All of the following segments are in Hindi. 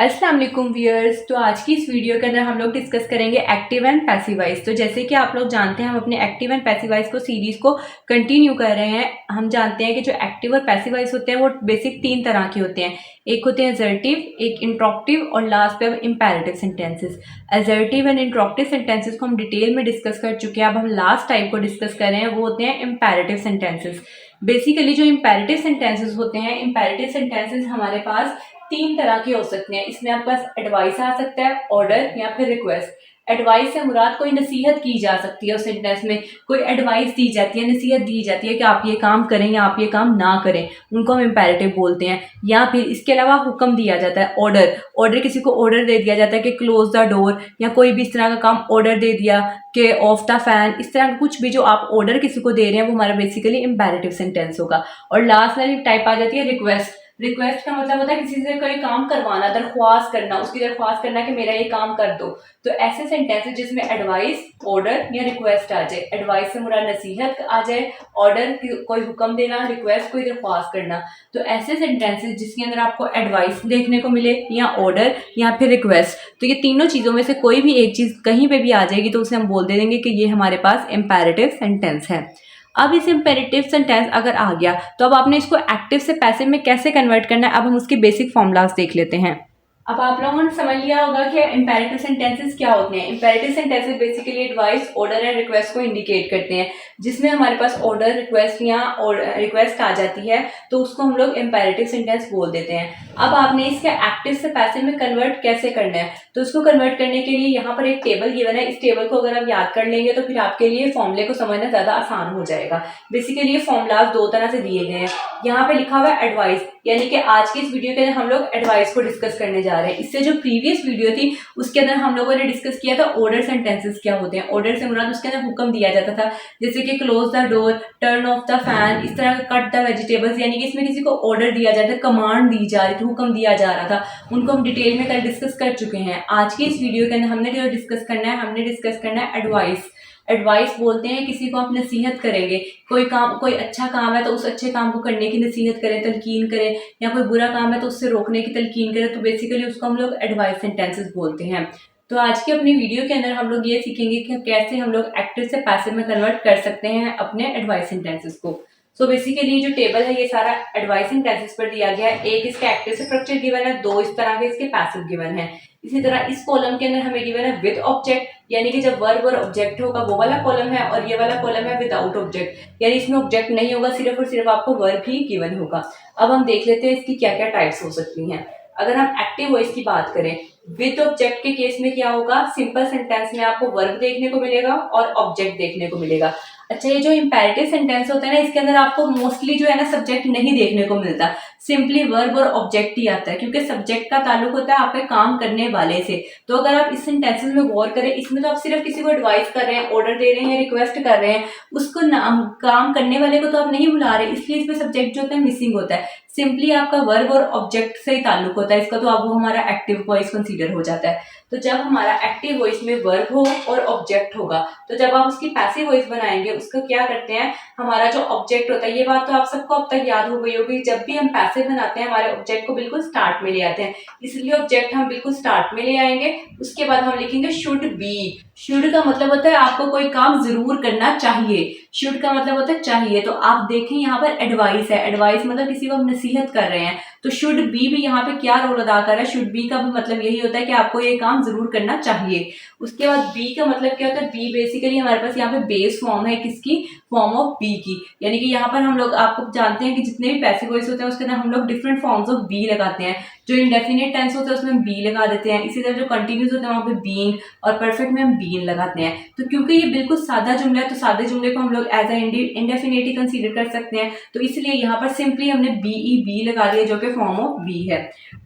अस्सलाम वालेकुम व्यूअर्स। तो आज की इस वीडियो के अंदर हम लोग डिस्कस करेंगे एक्टिव एंड पैसिव वॉइस। तो जैसे कि आप लोग जानते हैं, हम अपने एक्टिव एंड पैसिव वॉइस को सीरीज को कंटिन्यू कर रहे हैं। हम जानते हैं कि जो एक्टिव और पैसिव वॉइस होते हैं वो बेसिक तीन तरह के होते हैं। एक होते हैं असर्टिव, एक इंट्रोक्टिव और लास्ट पे अब imperative sentences. Assertive and interrogative sentences को हम डिटेल में डिस्कस कर चुके हैं। अब हम लास्ट टाइप को डिस्कस कर रहे हैं, वो होते हैं इंपेरेटिव सेंटेंसेस। बेसिकली जो इंपेरेटिव सेंटेंसेस होते हैं, इंपेरेटिव सेंटेंसेस हमारे पास तीन तरह के हो सकते हैं। इसमें आपके पास एडवाइस आ सकता है, ऑर्डर या फिर रिक्वेस्ट। एडवाइस से मुराद कोई नसीहत की जा सकती है। उस सेंटेंस में कोई एडवाइस दी जाती है, नसीहत दी जाती है कि आप ये काम करें या आप ये काम ना करें, उनको हम इम्पेरेटिव बोलते हैं। या फिर इसके अलावा हुक्म दिया जाता है, ऑर्डर। ऑर्डर किसी को ऑर्डर दे दिया जाता है कि क्लोज द डोर, या कोई भी इस तरह का काम ऑर्डर दे दिया कि ऑफ द फैन। इस तरह का कुछ भी जो आप ऑर्डर किसी को दे रहे हैं वो हमारा बेसिकली इम्पेरेटिव सेंटेंस होगा। और लास्ट वाली टाइप आ जाती है रिक्वेस्ट। रिक्वेस्ट का मतलब होता है किसी से कोई काम करवाना, दरख्वास्त करना, उसकी दरख्वास्त करना कि मेरा ये काम कर दो। तो ऐसे सेंटेंस है जिसमें एडवाइस, ऑर्डर या रिक्वेस्ट आ जाए। एडवाइस से मुराद नसीहत आ जाए, ऑर्डर कोई हुक्म देना, रिक्वेस्ट कोई दरख्वास्त करना। तो ऐसे सेंटेंसेस जिसके अंदर आपको एडवाइस देखने को मिले या ऑर्डर या फिर रिक्वेस्ट, तो ये तीनों चीजों में से कोई भी एक चीज कहीं पे भी आ जाएगी तो उसे हम बोल दे देंगे कि ये हमारे पास इम्पेरेटिव सेंटेंस है। अब इस इम्पेरेटिव सेंटेंस अगर आ गया तो अब आपने इसको एक्टिव से पैसिव में कैसे कन्वर्ट करना है, अब हम उसके बेसिक फॉर्मूलाज देख लेते हैं। अब आप लोगों ने समझ लिया होगा कि इम्पेरेटिव सेंटेंसेस क्या होते हैं। Imperative sentences basically advice, order and request को इंडिकेट करते हैं। जिसमें हमारे पास ऑर्डर, रिक्वेस्ट या रिक्वेस्ट आ जाती है तो उसको हम लोग इम्पेरेटिव सेंटेंस बोल देते हैं। अब आपने इसके एक्टिव से पैसिव में कन्वर्ट कैसे करना है, तो इसको कन्वर्ट करने के लिए यहाँ पर एक टेबल गिवन है। इस टेबल को अगर आप याद कर लेंगे तो फिर आपके लिए फॉर्मूले को समझना ज्यादा आसान हो जाएगा। बेसिकली ये फॉर्मूलाज दो तरह से दिए गए हैं। यहाँ पे लिखा हुआ है एडवाइस, यानी कि आज की इस वीडियो के अंदर हम लोग एडवाइस को डिस्कस करने जा रहे हैं। इससे जो प्रीवियस वीडियो थी उसके अंदर हम लोगों ने डिस्कस किया था ऑर्डर सेंटेंसेस क्या होते हैं। ऑर्डर से मुराद उसके अंदर हुक्म दिया जाता था, जैसे कि close the door, turn off the fan, इस तरह कट द वेजिटेबल्स, यानी कि इसमें किसी को ऑर्डर दिया जाता है, कमांड दी जा रही थी, हुक्म दिया जा रहा था। उनको हम डिटेल में कल डिस्कस कर चुके हैं। आज की इस वीडियो के अंदर हमने जो डिस्कस करना है, हमने डिस्कस करना है एडवाइस। एडवाइस बोलते हैं किसी को आप नसीहत करेंगे, कोई काम, कोई अच्छा काम है तो उस अच्छे काम को करने की नसीहत करें, तलकीन करें, या कोई बुरा काम है तो उससे रोकने की तलकीन करें, तो बेसिकली उसको हम लोग एडवाइस सेंटेंसेस बोलते हैं। तो आज की अपनी वीडियो के अंदर हम लोग ये सीखेंगे कि कैसे हम लोग एक्टिव से पैसिव में कन्वर्ट कर सकते हैं अपने एडवाइस सेंटेंसेस को। सो बेसिकली जो टेबल है ये सारा एडवाइस सेंटेंसेस पर दिया गया है। एक इसका एक्टिव स्ट्रक्चर गिवन है, दो इस तरह के इसके पैसिव गिवन है। इसी तरह इस कॉलम के अंदर हमें गिवन है विद ऑब्जेक्ट, यानी कि जब वर्ब और ऑब्जेक्ट होगा वो वाला कॉलम है, और ये वाला कॉलम है विदाउट ऑब्जेक्ट, यानी इसमें ऑब्जेक्ट नहीं होगा, सिर्फ और सिर्फ आपको वर्ब ही गिवन होगा। अब हम देख लेते हैं इसकी क्या क्या टाइप्स हो सकती हैं। अगर हम एक्टिव वॉइस की बात करें, विद ऑब्जेक्ट के केस में क्या होगा, सिंपल सेंटेंस में आपको वर्ब देखने को मिलेगा और ऑब्जेक्ट देखने को मिलेगा। अच्छा, ये जो इंपेरेटिव सेंटेंस होता है ना, इसके अंदर आपको मोस्टली जो है ना सब्जेक्ट नहीं देखने को मिलता, सिंपली वर्ब और ऑब्जेक्ट ही आता है, क्योंकि सब्जेक्ट का ताल्लुक होता है आपके काम करने वाले से। तो अगर आप इस सेंटेंसेस में गौर करें, इसमें तो आप सिर्फ किसी को एडवाइस कर रहे हैं, ऑर्डर दे रहे हैं, रिक्वेस्ट कर रहे हैं, उसको नाम, काम करने वाले को तो आप नहीं बुला रहे, इसलिए इसमें सब्जेक्ट जो होता है मिसिंग होता है। सिंपली आपका वर्ब और ऑब्जेक्ट से ही ताल्लुक होता है इसका, तो अब वो हमारा एक्टिव वॉइस कंसीडर हो जाता है। तो जब हमारा एक्टिव वॉइस में वर्ब हो और ऑब्जेक्ट होगा, तो जब आप उसकी पैसिव वॉइस बनाएंगे उसको क्या करते हैं, हमारा जो ऑब्जेक्ट होता है, ये बात तो आप सबको अब तक याद हो गई होगी, जब भी हम पैसिव बनाते हैं हमारे ऑब्जेक्ट को बिल्कुल स्टार्ट में ले आते हैं, इसलिए ऑब्जेक्ट हम बिल्कुल स्टार्ट में ले आएंगे। उसके बाद हम लिखेंगे शुड बी। शुड का मतलब होता है आपको कोई काम जरूर करना चाहिए, शुड का मतलब होता है चाहिए। तो आप देखें यहाँ पर एडवाइस है, एडवाइस मतलब किसी को हम नसीहत कर रहे हैं, तो शुड बी भी यहाँ पे क्या रोल अदा कर रहा है, शुड बी का भी मतलब यही होता है कि आपको ये काम जरूर करना चाहिए। उसके बाद बी का मतलब क्या होता है, बी बेसिकली हमारे पास यहाँ पे बेस फॉर्म है किसकी, फॉर्म ऑफ बी की, यानी कि यहाँ पर हम लोग, आपको जानते हैं कि जितने भी पैसिव वॉइस होते हैं उसके अंदर हम लोग डिफरेंट फॉर्म्स ऑफ बी लगाते हैं। जो इंडेफिनिट टेंस होता है उसमें हम बी लगा देते हैं, इसी तरह जो कंटिन्यूस होता है वहाँ पे बीइंग, और परफेक्ट में हम बीन लगाते हैं। तो क्योंकि ये बिल्कुल सादा जुमला है तो सादे जुमले को हम लोग एज ए इंडेफिनिट ही कंसीडर कर सकते हैं, तो इसलिए यहाँ पर सिंपली हमने बी लगा दिया जो कि फॉर्म ऑफ बी है।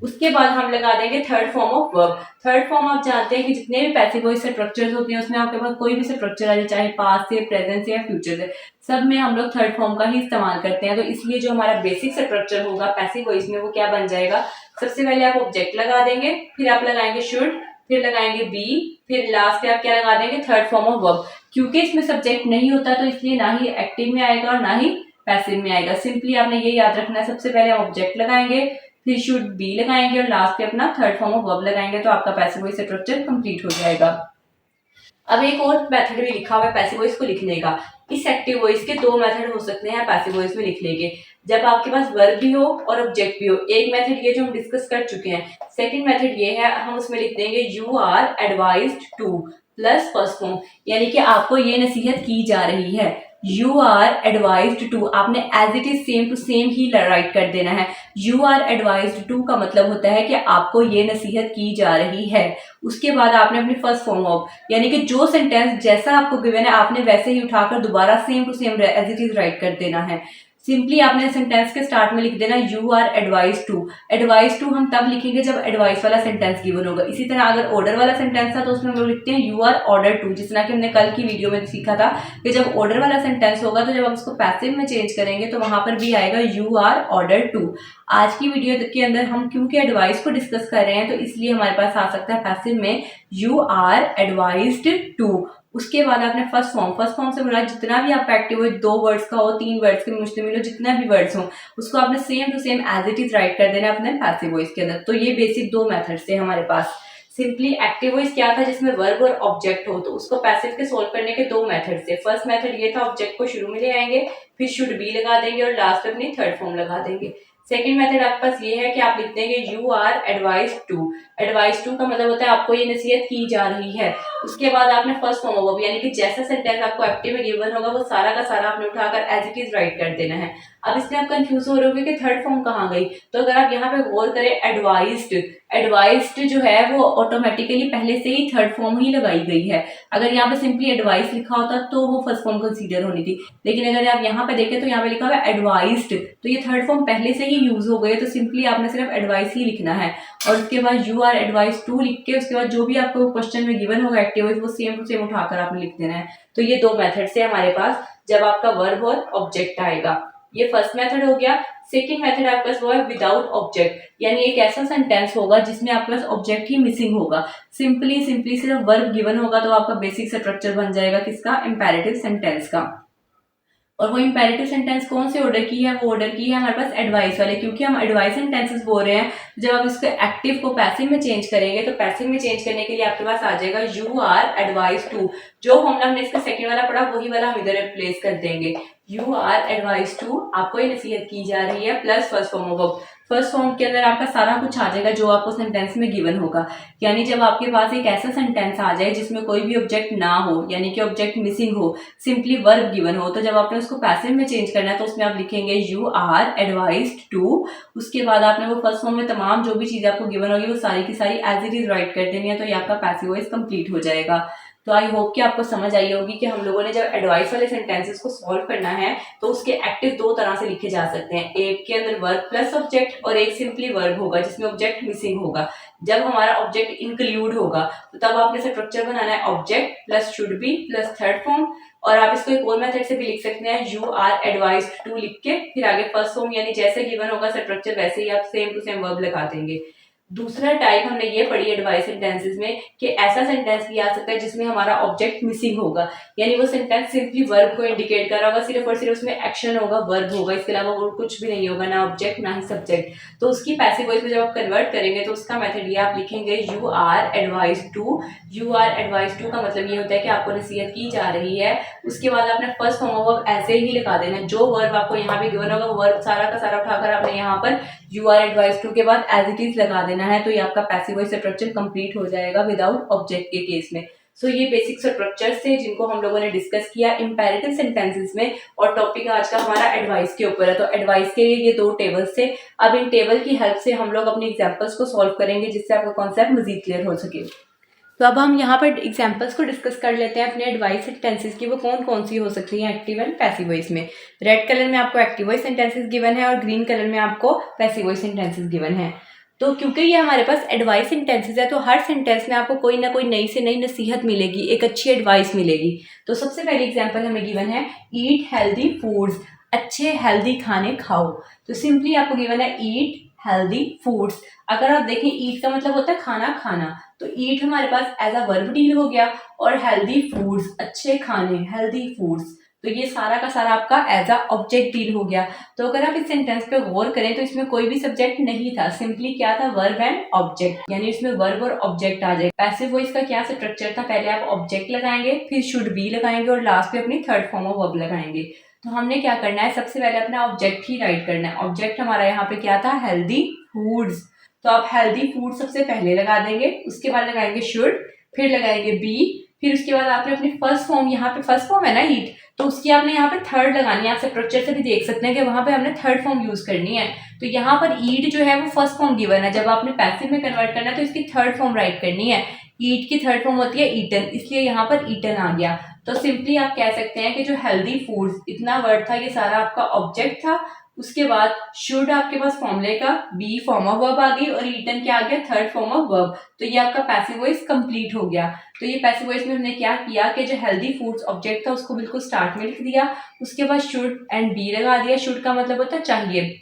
उसके बाद हम लगा देंगे third form of verb. Third form आप जानते हैं कि जितने भी पैसिव वॉइस स्ट्रक्चर्स होते हैं उसमें आपके पास कोई भी स्ट्रक्चर आ जाए, चाहे पास्ट से, प्रेजेंट से या फ्यूचर से, सब में हम लोग थर्ड फॉर्म का ही इस्तेमाल करते हैं। तो इसलिए जो हमारा बेसिक स्ट्रक्चर होगा पैसिव वॉइस में वो क्या बन जाएगा, सबसे पहले आप ऑब्जेक्ट लगा देंगे, फिर आप लगाएंगे शुड, फिर लगाएंगे बी, फिर लास्ट पे आप क्या लगा देंगे, थर्ड फॉर्म ऑफ वर्ब। क्योंकि इसमें सब्जेक्ट नहीं होता तो इसलिए ना ही एक्टिव में आएगा और ना ही पैसिव में आएगा। सिंपली आपने ये याद रखना है, सबसे पहले हम ऑब्जेक्ट लगाएंगे, फिर शुड बी लगाएंगे और लास्ट पे अपना थर्ड फॉर्म ऑफ वर्ब लगाएंगे तो आपका पैसिव वॉइस स्ट्रक्चर कंप्लीट हो जाएगा। अब एक और मेथड भी लिखा हुआ है पैसिव वॉइस को लिखने का। इस एक्टिव वॉइस के दो मेथड हो सकते हैं पैसिव वॉइस में लिखने के, जब आपके पास वर्ब भी हो और ऑब्जेक्ट भी हो। एक मेथड ये जो हम डिस्कस कर चुके हैं, सेकंड मेथड ये है, हम उसमें लिख देंगे you are advised to plus first form, यानी कि आपको ये नसीहत की जा रही है। यू आर एडवाइज्ड टू आपने as it is same to same ही राइट कर देना है। यू आर एडवाइज्ड टू का मतलब होता है कि आपको ये नसीहत की जा रही है। उसके बाद आपने अपनी फर्स्ट फॉर्म ऑफ, यानी कि जो सेंटेंस जैसा आपको गिवन है आपने वैसे ही उठाकर दोबारा same to same as it is write कर देना है। सिंपली आपने सेंटेंस के स्टार्ट में लिख देना you are advise to. Advise to हम तब लिखेंगे जब एडवाइस वाला सेंटेंस गिवन होगा। इसी तरह अगर ऑर्डर वाला सेंटेंस था तो उसमें हम लोग लिखते हैं यू आर ऑर्डर टू, जिस तरह कि हमने कल की वीडियो में सीखा था कि जब ऑर्डर वाला सेंटेंस होगा तो जब हम उसको पैसिव में चेंज करेंगे तो वहां पर भी आएगा यू आर ऑर्डर टू। आज की वीडियो के अंदर हम क्योंकि एडवाइस को डिस्कस कर रहे हैं तो इसलिए हमारे पास आ सकता है पैसिव में यू आर एडवाइज्ड टू। उसके बाद आपने फर्स्ट फॉर्म से मुराद जितना भी आपका एक्टिव हो, 2 वर्ड्स का हो, 3 वर्ड्स के मुश्तमिल हो, जितना भी वर्ड्स हो उसको आपने same to same as it is write कर देना अपने पैसिव वॉइस के अंदर। तो ये बेसिक 2 मेथड्स थे हमारे पास। सिंपली एक्टिव वॉइस क्या था जिसमें वर्ब और ऑब्जेक्ट हो, तो उसको पैसिव के सोल्व करने के 2 मेथड थे। फर्स्ट मेथड ये था, ऑब्जेक्ट को शुरू में ले आएंगे, फिर शुड बी लगा देंगे और लास्ट में अपनी थर्ड फॉर्म लगा देंगे। सेकंड मेथड आपके पास ये है कि आप लिख देंगे you are advise to. Advise to का मतलब होता है आपको ये नसीहत की जा रही है। उसके बाद आपने फर्स्ट फॉर्म ऑफ, यानी कि जैसा सेंटेंस आपको एक्टिव में गिवन होगा वो सारा का सारा आपने उठाकर एज इट इज राइट कर देना है। अब इसमें आप कंफ्यूज हो रहे होगे कि थर्ड फॉर्म कहाँ गई, तो अगर आप यहाँ पे गौर करें एडवाइज्ड जो है वो ऑटोमेटिकली पहले से ही थर्ड फॉर्म ही लगाई गई है। अगर यहाँ पे सिंपली एडवाइस लिखा होता तो वो फर्स्ट फॉर्म कंसीडर होनी थी, लेकिन अगर आप यहाँ पे देखें तो यहाँ पे लिखा हुआ है एडवाइज्ड, तो ये थर्ड फॉर्म पहले से ही यूज हो गए, तो सिंपली आपने सिर्फ एडवाइस ही लिखना है और उसके बाद यू आर एडवाइज टू लिख के उसके बाद जो भी आपको क्वेश्चन में गिवन होगा एक्टिव वॉइस वो सेम टू सेम उठाकर आपने लिख देना है। तो ये 2 मेथड से हमारे पास जब आपका वर्ब और ऑब्जेक्ट आएगा। ये फर्स्ट मेथड हो गया। सेकंड मेथड आपके पास वो है विदाउट ऑब्जेक्ट, यानी एक ऐसा सेंटेंस होगा जिसमें आपके पास ऑब्जेक्ट ही मिसिंग होगा। सिंपली सिर्फ वर्ब गिवन होगा तो आपका बेसिक स्ट्रक्चर बन जाएगा किसका, इंपेरेटिव सेंटेंस का। और वो इंपेरेटिव सेंटेंस कौन से ऑर्डर की है, वो ऑर्डर की है हमारे पास एडवाइस वाले, क्योंकि हम एडवाइस सेंटेंसेस बोल रहे हैं। जब आप इसको एक्टिव को पैसिव में चेंज करेंगे तो पैसिव में चेंज करने के लिए आपके पास आ जाएगा यू आर एडवाइज टू। जो फॉर्मूला हमने इसका सेकंड वाला पढ़ा वही वाला हम इधर रिप्लेस कर देंगे। यू आर एडवाइज टू, आपको ये नसीहत की जा रही है, plus first form of. First form के अंदर आपका सारा कुछ आ जाएगा जो आपको सेंटेंस में गिवन होगा। यानी जब आपके पास एक ऐसा सेंटेंस आ जाए जिसमें कोई भी ऑब्जेक्ट ना हो, यानी कि ऑब्जेक्ट मिसिंग हो, सिंपली वर्ब गिवन हो, तो जब आपने उसको पैसिव में चेंज करना है तो उसमें आप लिखेंगे यू आर एडवाइज्ड टू। उसके बाद आपने वो फर्स्ट फॉर्म में तमाम जो भी चीजें आपको गिवन होगी वो सारी की सारी एज इट इज राइट कर देनी है, तो ये आपका पैसिव वॉइस कंप्लीट हो जाएगा। तो आई होप कि आपको समझ आई होगी कि हम लोगों ने जब एडवाइस वाले सेंटेंसेस को सॉल्व करना है तो उसके एक्टिव 2 तरह से लिखे जा सकते हैं। एक के अंदर वर्ब प्लस ऑब्जेक्ट और एक सिंपली वर्ब होगा जिसमें ऑब्जेक्ट मिसिंग होगा। जब हमारा ऑब्जेक्ट इंक्लूड होगा तो तब आपने स्ट्रक्चर बनाना है object plus should be plus third form, और आप इसको एक और मेथड से भी लिख सकते हैं यू आर एडवाइज्ड टू लिख के फिर आगे फर्स्ट फॉर्म, यानी जैसे गिवन होगा स्ट्रक्चर वैसे ही आप सेम टू सेम वर्ब लगा देंगे। दूसरा टाइप हमने ये पढ़ी एडवाइस सेंटेंसेस में कि ऐसा सेंटेंस भी आ सकता है जिसमें हमारा ऑब्जेक्ट मिसिंग होगा, यानी वो सेंटेंस सिंपली वर्ब को इंडिकेट कर रहा होगा, सिर्फ और सिर्फ उसमें एक्शन होगा, वर्ब होगा, इसके अलावा और कुछ भी नहीं होगा, ना ऑब्जेक्ट ना ही सब्जेक्ट। तो उसकी पैसिव वॉइस में जब आप कन्वर्ट करेंगे तो उसका मेथड ये आप लिखेंगे you are advise to. You are advise to का मतलब ये होता है कि आपको नसीहत की जा रही है। उसके बाद आपने फर्स्ट फॉर्म ऑफ वर्ब ऐसे ही लिखा देना है, जो वर्ब आपको यहाँ पे गिवन होगा वर्ब सारा का सारा उठाकर आपने यहाँ पर यू आर एडवाइज टू के बाद एज इट इज लगा देना है, तो ये आपका पैसिव वॉइस स्ट्रक्चर कंप्लीट हो जाएगा विदाउट ऑब्जेक्ट के केस में। सो ये बेसिक स्ट्रक्चर्स थे जिनको हम लोगों ने डिस्कस किया इंपेरेटिव सेंटेंसेस में, और टॉपिक आज का हमारा एडवाइस के ऊपर है। तो एडवाइस के लिए ये 2 टेबल्स थे। अब इन टेबल की हेल्प से हम लोग अपनी एग्जांपल्स को सॉल्व करेंगे जिससे आपका कॉन्सेप्ट मजीद क्लियर हो सके। तो अब हम यहाँ पर एग्जांपल्स को डिस्कस कर लेते हैं अपने एडवाइस सेंटेंसेस की, वो कौन कौन सी हो सकती हैं एक्टिव एंड पैसिव वॉइस में। रेड कलर में आपको एक्टिव वॉइस सेंटेंसेस गिवन है और ग्रीन कलर में आपको पैसिव वॉइस सेंटेंसेस गिवन है। तो क्योंकि ये हमारे पास एडवाइस सेंटेंसेस है तो हर सेंटेंस में आपको कोई ना कोई नई से नई नसीहत मिलेगी, एक अच्छी एडवाइस मिलेगी। तो सबसे पहली एग्जांपल हमें गिवन है ईट हेल्दी फूड्स, अच्छे हेल्दी खाने खाओ। तो सिंपली आपको गिवन है ईट हेल्दी फूड्स। अगर आप देखें ईट का मतलब होता है खाना खाना, तो ईट हमारे पास एज अ वर्ब डील हो गया और हेल्दी फूड्स अच्छे खाने हेल्दी फूड्स, तो ये सारा का सारा आपका एज अ ऑब्जेक्ट डील हो गया। तो अगर आप इस सेंटेंस पे गौर करें तो इसमें कोई भी सब्जेक्ट नहीं था, सिंपली क्या था, वर्ब एंड ऑब्जेक्ट, यानी इसमें वर्ब और ऑब्जेक्ट आ जाएगा। पैसिव वॉइस का क्या स्ट्रक्चर था, पहले आप ऑब्जेक्ट लगाएंगे, फिर शुड बी लगाएंगे और लास्ट पे अपनी थर्ड फॉर्म ऑफ वर्ब लगाएंगे। तो हमने क्या करना है, सबसे पहले अपना ऑब्जेक्ट ही राइट करना है। ऑब्जेक्ट हमारा यहाँ पे क्या था, हेल्दी फूड्स। तो आप हेल्दी फूड सबसे पहले लगा देंगे, उसके बाद लगाएंगे शुड, फिर लगाएंगे बी, फिर उसके बाद आपने अपनी फर्स्ट फॉर्म, यहाँ पे फर्स्ट फॉर्म है ना ईट, तो उसकी आपने यहाँ पे थर्ड लगानी है। आप स्ट्रक्चर से भी देख सकते हैं कि वहां पे हमने थर्ड फॉर्म यूज करनी है। तो यहाँ पर ईट जो है वो फर्स्ट फॉर्म गिवन है, जब आपने पैसिव में कन्वर्ट करना है तो इसकी थर्ड फॉर्म राइट करनी है। ईट की थर्ड फॉर्म होती है ईटन, इसलिए यहाँ पर ईटन आ गया। तो सिंपली आप कह सकते हैं कि जो हेल्दी फूड्स, इतना वर्ड था, ये सारा आपका ऑब्जेक्ट था। उसके बाद शुड आपके पास फॉर्मूले का, बी फॉर्म ऑफ वर्ब आ गई और ईटन क्या आ गया, थर्ड फॉर्म ऑफ वर्ब। तो ये आपका पैसिव वॉइस कंप्लीट हो गया। तो ये पैसिव वॉइस में हमने क्या किया कि जो हेल्दी फूड्स ऑब्जेक्ट था उसको बिल्कुल स्टार्ट में लिख दिया, उसके बाद शुड एंड बी लगा दिया। शुड का मतलब होता है चाहिए,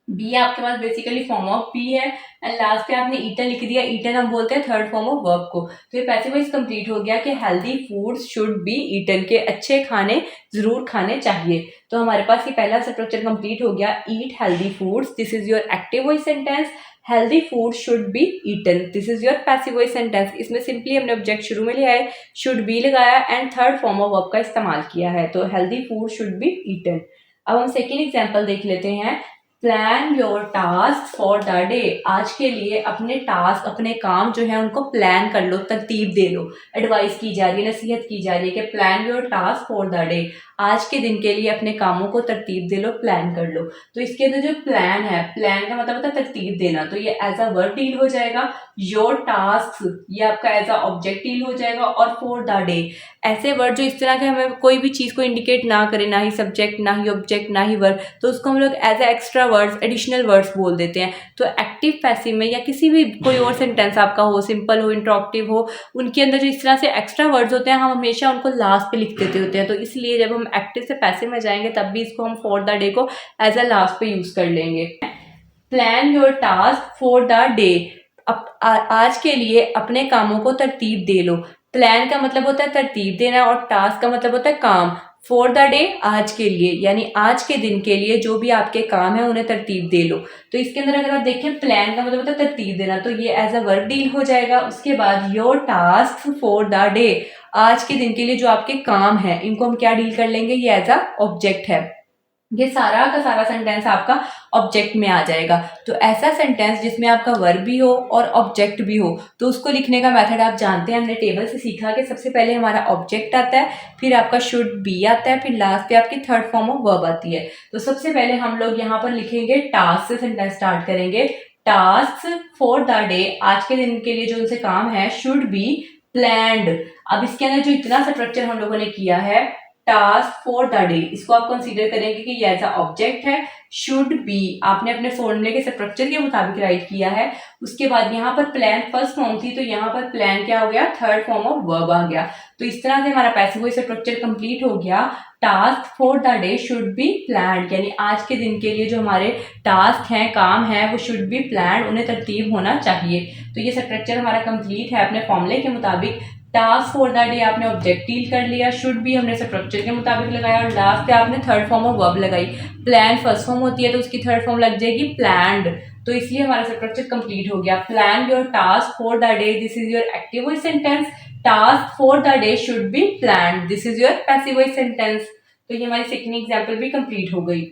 बी आपके पास बेसिकली फॉर्म ऑफ बी है, एंड लास्ट पे आपने ईटन लिख दिया। ईटन हम बोलते हैं थर्ड फॉर्म ऑफ वर्ब को। तो ये पैसिव वॉइस कंप्लीट हो गया कि healthy foods should be eaten, के अच्छे खाने जरूर खाने चाहिए। तो हमारे पास ये पहला स्ट्रक्चर कंप्लीट हो गया, eat healthy foods, this is your active voice sentence. Healthy food should be eaten, this is your passive voice sentence. इसमें सिंपली हमने ऑब्जेक्ट शुरू में ले आए, शुड बी लगाया and third form of verb का इस्तेमाल किया है। तो healthy food should be eaten. अब हम सेकेंड एग्जाम्पल देख लेते हैं। Plan your task for the day, आज के लिए अपने टास्क, अपने काम जो है उनको प्लान कर लो, तरतीब दे लो। एडवाइस की जा रही है, नसीहत की जा रही है कि plan your task for the day, आज के दिन के लिए अपने कामों को तरतीब दे लो, प्लान कर लो। तो इसके अंदर जो प्लान है, प्लान का मतलब होता है तरतीब देना, तो ये एज अ वर्ब डील हो जाएगा। योर टास्क ये आपका एज अ ऑब्जेक्ट डील हो जाएगा, और फॉर द डे ऐसे वर्ड जो इस तरह के हमें कोई भी चीज को इंडिकेट ना करे, ना ही सब्जेक्ट, ना ही ऑब्जेक्ट, ना ही वर्ब, तो उसको हम लोग as a extra words, additional words बोल देते हैं। तो एक्टिव पैसिव में या किसी भी कोई और सेंटेंस आपका हो, सिंपल हो, इंटरॉक्टिव हो, उनके अंदर जो इस तरह से एक्स्ट्रा वर्ड्स होते हैं हम हमेशा उनको लास्ट पे लिख देते होते हैं। तो इसलिए जब हम एक्टिव से पैसिव में जाएंगे तब भी इसको हम फॉर द डे को एज अ लास्ट पे यूज कर लेंगे। Plan your task for the day, आज के लिए अपने कामों को तरतीब दे लो। प्लान का मतलब होता है तरतीब देना और टास्क का मतलब होता है काम। फॉर द डे आज के लिए, यानी आज के दिन के लिए जो भी आपके काम है उन्हें तरतीब दे लो। तो इसके अंदर अगर आप देखें, प्लान का मतलब होता है तरतीब देना, तो ये एज अ वर्ब डील हो जाएगा। उसके बाद your task for the day, आज के दिन के लिए जो आपके काम है इनको हम क्या डील कर लेंगे, ये एज अ ऑब्जेक्ट है। ये सारा का सारा सेंटेंस आपका ऑब्जेक्ट में आ जाएगा। तो ऐसा सेंटेंस जिसमें आपका वर्ब भी हो और ऑब्जेक्ट भी हो, तो उसको लिखने का मेथड आप जानते हैं, हमने टेबल से सीखा कि सबसे पहले हमारा ऑब्जेक्ट आता है, फिर आपका शुड बी आता है, फिर लास्ट पे आपकी थर्ड फॉर्म ऑफ वर्ब आती है। तो सबसे पहले हम लोग यहाँ पर लिखेंगे टास्क से, सेंटेंस स्टार्ट करेंगे। टास्क फॉर द डे, आज के दिन के लिए जो उनसे काम है, शुड बी प्लान्ड। अब इसके अंदर जो इतना स्ट्रक्चर हम लोगों ने किया है, टास्क फॉर द डे, इसको आप कंसीडर करेंगे कि ये एज अ ऑब्जेक्ट है। शुड बी आपने अपने फॉर्मूले के स्ट्रक्चर के मुताबिक राइट किया है। उसके बाद यहाँ पर प्लान फर्स्ट फॉर्म थी, तो यहाँ पर प्लान क्या हो गया, थर्ड फॉर्म ऑफ वर्ब आ गया। तो इस तरह से हमारा पैसिव वॉइस स्ट्रक्चर कंप्लीट हो गया। Task for the day should be planned, यानी आज के दिन के लिए जो हमारे टास्क हैं, काम है, वो शुड बी प्लान्ड, उन्हें तरतीब होना चाहिए। तो ये स्ट्रक्चर हमारा कंप्लीट है अपने फॉर्मूले के मुताबिक। टास्क फॉर द डे आपने ऑब्जेक्ट डील कर लिया, शुड भी हमने स्ट्रक्चर के मुताबिक लगाया, और लास्ट पे आपने थर्ड फॉर्म ऑफ वर्ब लगाई। प्लान फर्स्ट फॉर्म होती है तो उसकी थर्ड फॉर्म लग जाएगी प्लान्ड। तो इसलिए हमारा स्ट्रक्चर कंप्लीट हो गया। Plan your task for the day, this is your active voice sentence. Task for the day should be planned, this is your passive voice sentence. तो ये हमारी सेकंड एग्जाम्पल भी कंप्लीट हो गई।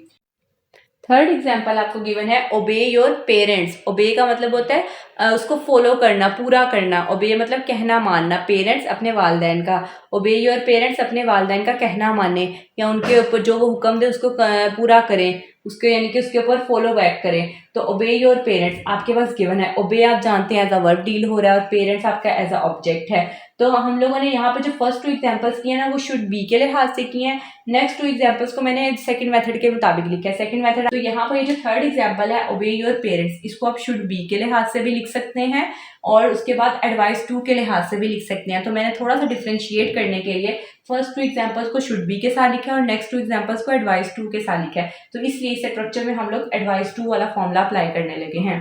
थर्ड एग्जाम्पल आपको गिवन है, ओबे योर पेरेंट्स। ओबे का मतलब होता है उसको फॉलो करना, पूरा करना। ओबे मतलब कहना मानना, पेरेंट्स अपने वालदैन का। ओबे योर पेरेंट्स अपने वालदैन का कहना माने, या उनके ऊपर जो वो हुक्म दे उसको पूरा करें, उसके यानी कि उसके ऊपर फॉलो बैक करें। तो ओबे योर पेरेंट्स आपके पास गिवन है। ओबे आप जानते हैं एज अ वर्ब डील हो रहा है, और पेरेंट्स आपका एज अ ऑब्जेक्ट है। तो हम लोगों ने यहाँ पे जो फर्स्ट टू एग्जाम्पल्स किए ना, वो शुड बी के लिहाज से किए हैं। नेक्स्ट टू एग्जाम्पल्स को मैंने सेकंड मेथड के मुताबिक लिखा है। सेकंड मेथड, तो यहाँ पर ये जो थर्ड एग्जाम्पल है, ओबे योर पेरेंट्स, इसको आप शुड बी के लिहाज से भी लिख सकते हैं, और उसके बाद एडवाइस टू के लिहाज से भी लिख सकते हैं। तो मैंने थोड़ा सा डिफ्रेंशिएट करने के लिए फर्स्ट टू एग्जाम्पल्स को शुड बी के साथ लिखा है और नेक्स्ट टू एग्जाम्पल्स को एडवाइस टू के साथ लिखा है। तो इसलिए इस स्ट्रक्चर में हम लोग एडवाइस टू वाला फॉर्मूला अप्लाई करने लगे हैं।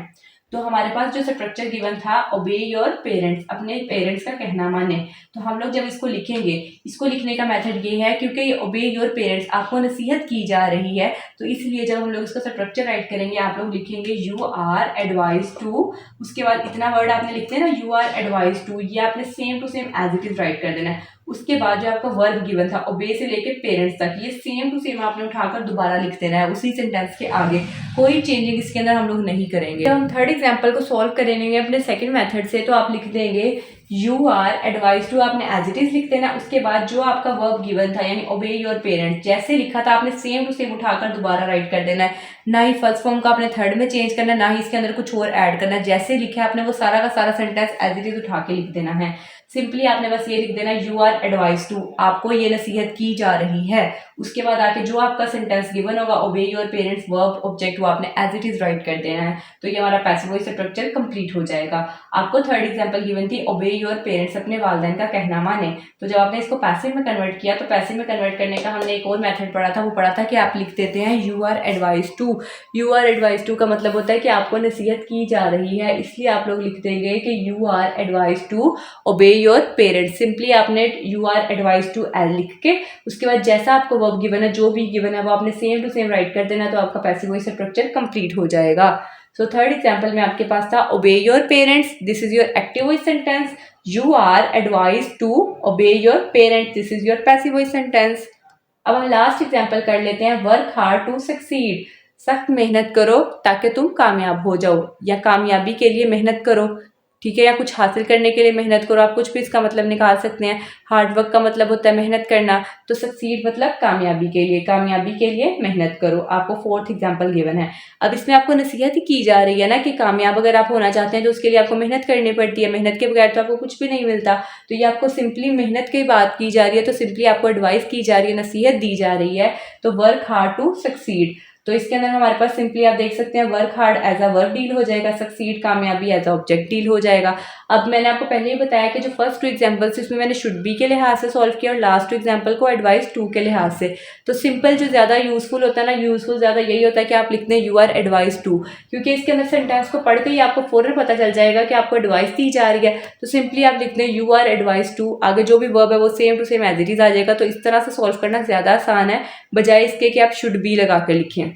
तो हमारे पास जो स्ट्रक्चर गिवन था ओबे योर पेरेंट्स, अपने पेरेंट्स का कहना माने, तो हम लोग जब इसको लिखेंगे, इसको लिखने का मेथड ये है क्योंकि ये ओबे योर पेरेंट्स आपको नसीहत की जा रही है, तो इसलिए जब हम लोग इसका स्ट्रक्चर राइट करेंगे आप लोग लिखेंगे यू आर एडवाइज टू, उसके बाद इतना वर्ड आपने लिखते हैं ना यू आर एडवाइज टू, ये आपने same to same as it is write कर देना है। उसके बाद जो आपका वर्ब गिवन था ओबे से लेके पेरेंट्स तक, ये सेम टू सेम आपने उठाकर दोबारा लिख देना है उसी सेंटेंस के आगे, कोई चेंजिंग इसके अंदर हम लोग नहीं करेंगे। जब हम थर्ड एग्जांपल को सॉल्व करेंगे अपने सेकंड मेथड से, तो आप लिख देंगे यू आर एडवाइज टू, आपने एज इट इज लिख देना। उसके बाद जो आपका वर्ब गिवन था यानी ओबे योर पेरेंट्स, जैसे लिखा था आपने सेम टू सेम उठाकर दोबारा राइट कर देना है, ना ही फर्स्ट फॉर्म का आपने थर्ड में चेंज करना है, ना ही इसके अंदर कुछ और ऐड करना है। जैसे लिखा है आपने वो सारा का सारा सेंटेंस एज इट इज उठा के लिख देना है। सिंपली आपने बस ये लिख देना यू आर एडवाइज टू, आपको ये नसीहत की जा रही है। उसके बाद आके जो आपका सेंटेंस गिवन होगा ओबे योर पेरेंट्स वर्ब ऑब्जेक्ट, वो आपने एज इट इज राइट कर देना है। तो ये हमारा पैसिव वॉइस स्ट्रक्चर कंप्लीट हो जाएगा। आपको थर्ड एग्जांपल गिवन थी ओबे योर पेरेंट्स, अपने वालिदैन का कहना माने, तो जब आपने इसको पैसिव में कन्वर्ट किया, तो पैसिव में कन्वर्ट करने का हमने एक और मेथड पढ़ा था, वो पढ़ा था कि आप लिख देते हैं you are advise to. You are advise to का मतलब होता है कि आपको नसीहत की जा रही है, इसलिए आप लोग लिख देंगे कि you are advise to obey your parents. Simply आपने you are advise to as लिख के उसके बाद जैसा आपको वर्ब गिवन है, जो भी गिवन है वो आपने सेम टू सेम राइट कर देना, तो आपका पैसिव वॉइस स्ट्रक्चर कंप्लीट हो जाएगा। सो थर्ड एग्जांपल में आपके पास था obey your parents, this is your active voice sentence. You are advise to obey your parents, this is your passive voice sentence. अब हम लास्ट एग्जांपल कर लेते हैं, वर्क हार्ड टू सक्सीड, सख्त मेहनत करो ताकि तुम कामयाब हो जाओ, या कामयाबी के लिए मेहनत करो, ठीक है, या कुछ हासिल करने के लिए मेहनत करो, आप कुछ भी इसका मतलब निकाल सकते हैं। हार्डवर्क का मतलब होता है मेहनत करना, तो सक्सीड मतलब कामयाबी के लिए, कामयाबी के लिए मेहनत करो। आपको फोर्थ एग्जांपल गिवन है। अब इसमें आपको नसीहत ही की जा रही है ना कि कामयाब अगर आप होना चाहते हैं तो उसके लिए आपको मेहनत करनी पड़ती है, मेहनत के बगैर तो आपको कुछ भी नहीं मिलता। तो ये आपको सिंपली मेहनत की बात की जा रही है, तो सिंपली आपको एडवाइस की जा रही है, नसीहत दी जा रही है, तो वर्क हार्ड टू सक्सीड। तो इसके अंदर हमारे पास सिंपली आप देख सकते हैं work hard as a verb deal हो जाएगा, सक्सीड कामयाबी एज अ ऑब्जेक्ट डील हो जाएगा। अब मैंने आपको पहले ही बताया कि जो फर्स्ट टू एग्जांपल्स इसमें मैंने शुड बी के लिहाज से सॉल्व किया और लास्ट टू एग्जांपल को एडवाइस टू के लिहाज से। तो सिंपल जो ज़्यादा यूजफुल होता है ना, यूजफुल ज़्यादा यही होता है कि आप लिखते हैं यू आर एडवाइस टू, क्योंकि इसके अंदर सेंटेंस को पढ़ के ही आपको फौरन पता चल जाएगा कि आपको एडवाइस दी जा रही है। तो सिंपली आप लिखते हैं यू आर एडवाइस टू, आगे जो भी वर्ब है वो same to same as it is आ जाएगा। तो इस तरह से सॉल्व करना ज़्यादा आसान है बजाय इसके कि आप शुड बी लगा कर लिखें।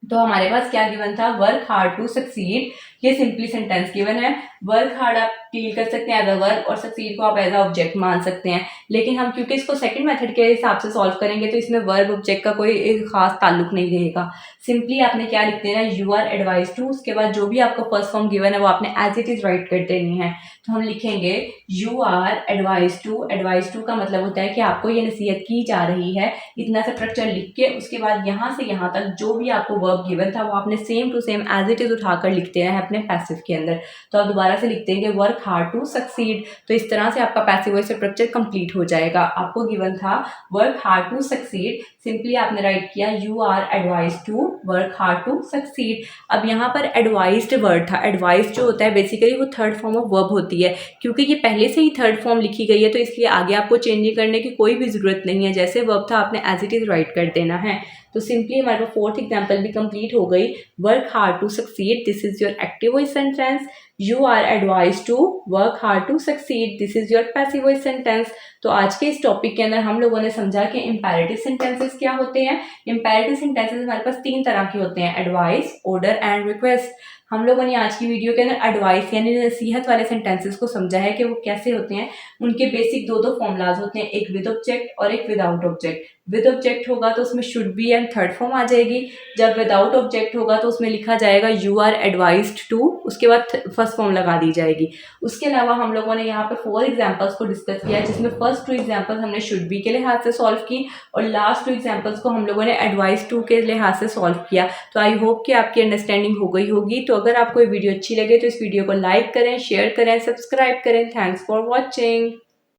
तो हमारे पास क्या गिवन था, वर्क हार्ड टू सक्सीड, ये सिंपली सेंटेंस गिवन है। वर्क हार्ड आप डील कर सकते हैं एज अ वर्क और सक्सीड को आप एज अ ऑब्जेक्ट मान सकते हैं, लेकिन हम क्योंकि इसको सेकंड मेथड के हिसाब से सॉल्व करेंगे तो इसमें वर्ब ऑब्जेक्ट का कोई खास ताल्लुक नहीं रहेगा। सिंपली आपने क्या लिख देना है यू आर एडवाइज टू, उसके बाद जो भी आपको फर्स्ट फॉर्म गिवन है वो आपने एज इट इज राइट कर देनी है। तो हम लिखेंगे you are advise to, advise to का मतलब होता है कि आपको ये नसीहत की जा रही है, इतना सा स्ट्रक्चर लिख के उसके बाद यहाँ से यहाँ तक जो भी आपको वर्ब गिवन था वो आपने same to same as it is उठाकर लिख देना है अपने पैसिव के अंदर। तो आप दोबारा से लिख देंगे वर्क हार्ड टू सक्सीड, तो इस तरह से आपका पैसिव वॉइस स्ट्रक्चर कंप्लीट हो जाएगा। आपको गिवन था work hard to succeed, simply आपने राइट किया you are advise to work hard to succeed. अब यहाँ पर एडवाइज्ड वर्ड था, एडवाइस जो होता है बेसिकली वो थर्ड फॉर्म ऑफ वर्ब होती है, क्योंकि ये पहले से ही थर्ड फॉर्म लिखी गई है तो इसलिए आगे आपको चेंजिंग करने की कोई भी जरूरत नहीं है, जैसे वर्ब था आपने एज इट इज राइट कर देना है। तो सिंपली हमारे पास फोर्थ एग्जांपल भी कंप्लीट हो गई, work hard to succeed, this is your active voice sentence. You are advise to work hard to succeed, this is your passive voice sentence. तो आज के इस टॉपिक के अंदर हम लोगों ने समझा कि इंपैरेटिव सेंटेंसेस क्या होते हैं। इंपैरेटिव सेंटेंसेस हमारे पास तीन तरह के होते हैं, एडवाइस, ऑर्डर एंड रिक्वेस्ट। हम लोगों ने आज की वीडियो के अंदर एडवाइस यानी नसीहत वाले सेंटेंसेस को समझा है कि वो कैसे होते हैं। उनके बेसिक दो फॉर्मूलाज होते हैं, एक विद ऑब्जेक्ट और एक विदाउट ऑब्जेक्ट। विद ऑब्जेक्ट होगा तो उसमें should be and third form आ जाएगी, जब विदाउट ऑब्जेक्ट होगा तो उसमें लिखा जाएगा यू आर एडवाइज्ड टू, उसके बाद फर्स्ट फॉर्म लगा दी जाएगी। उसके अलावा हम लोगों ने यहाँ पे 4 एग्जांपल्स को डिस्कस किया, जिसमें फर्स्ट 2 एग्जांपल्स हमने शुड बी के लिहाज से सॉल्व की और लास्ट 2 एग्जांपल्स को हम लोगों ने एडवाइस टू के लिहाज से सॉल्व किया। तो आई होप कि आपकी अंडरस्टैंडिंग हो गई होगी। तो अगर आपको ये वीडियो अच्छी लगे तो इस वीडियो को लाइक करें, शेयर करें, सब्सक्राइब करें। Thanks for watching.